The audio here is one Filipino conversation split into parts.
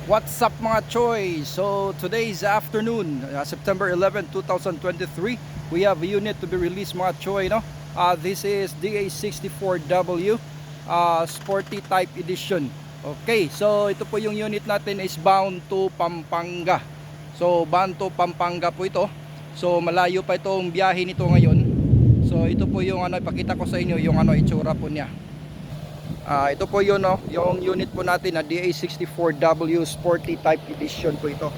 What's up mga Choy? So today's afternoon, September 11, 2023, we have a unit to be released mga Choy, no? This is DA64W Sporty Type Edition. Okay, so ito po yung unit natin is bound to Pampanga. So bound to Pampanga po ito. So malayo pa itong biyahe nito ngayon. So ito po yung ipakita ko sa inyo yung itsura po niya. Ito po yun, no? Yung unit po natin na DA64W Sporty Type Edition po ito.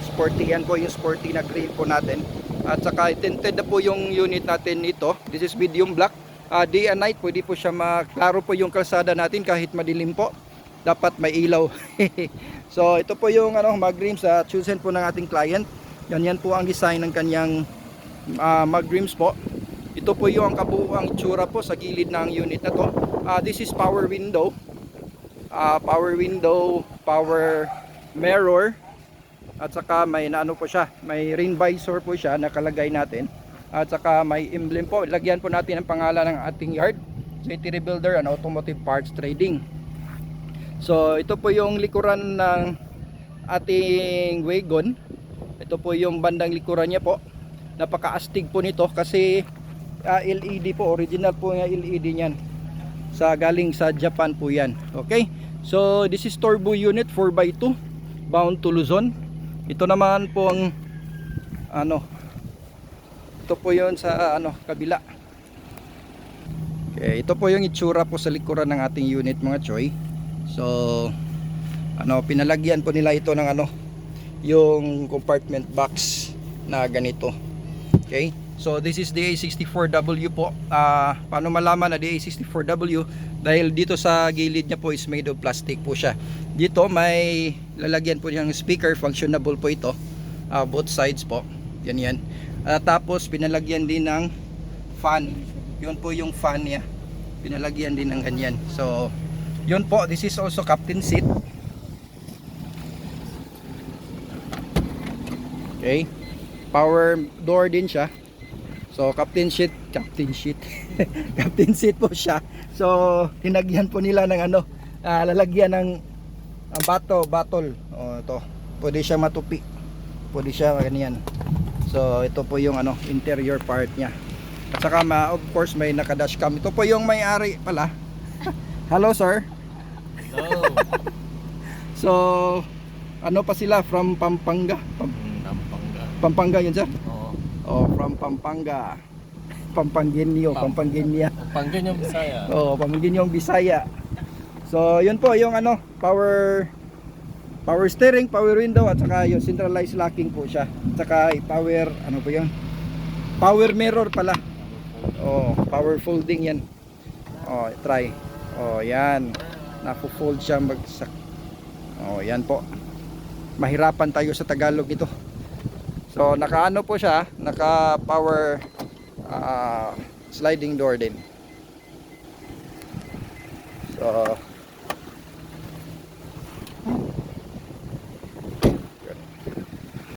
Sporty, yan po yung sporty na grill po natin. At saka tinted na po yung unit natin ito. This is medium black. Day and night, pwede po siya maklaro po yung kalsada natin kahit madilim po. Dapat may ilaw. So ito po yung mag rims chosen po ng ating client. Yan po ang design ng kanyang mag rims po. Ito po yung kabuuang itsura po sa gilid ng unit na to. This is power window, power mirror, at saka may po siya, may rain visor po siya nakalagay natin, at saka may emblem po. Lagyan po natin ang pangalan ng ating yard, City Rebuilder and Automotive Parts Trading. So ito po yung likuran ng ating wagon. Ito po yung bandang likuran niya po. Napakaastig po nito kasi LED po, original po yung LED niyan. Galing sa Japan po yan. Okay, so this is turbo unit 4x2 bound to Luzon. Ito naman po ang ito po yun sa kabila. Okay, ito po yung itsura po sa likuran ng ating unit mga Choy. So pinalagyan po nila ito ng yung compartment box na ganito. Okay, so this is the DA64W po. Paano malaman na DA64W? Dahil dito sa gilid niya po is made of plastic po siya. Dito may lalagyan po niyang speaker, functionable po ito. Both sides po. Yan. Tapos pinalagyan din ng fan. Yun po yung fan niya. Pinalagyan din ng ganyan. So yun po, this is also captain seat. Okay, power door din siya. So captain seat captain seat po siya. So hinagyan po nila ng lalagyan ng bottle. Ito pwede siya matupi, pwede siya ganyan. So ito po yung interior part niya. At saka of course may naka dashcam. Ito po yung may-ari pala. Hello sir. Hello. So pa sila from Pampanga. Pampanga yun sir? Oo. From Pampanga. Pampanggenyo, Pampangenya. Pampanggenyong Bisaya. Oo, Pampanggenyong Bisaya. So, yun po yung power steering, power window, at saka yung centralized locking po siya. At saka power, po yun? Power mirror pala. Oh, power folding yan. Oh, try. Oh, yan. Napo-fold siya bagsak. Oh, yan po. Mahirapan tayo sa Tagalog ito. So naka po siya, naka power sliding door din. So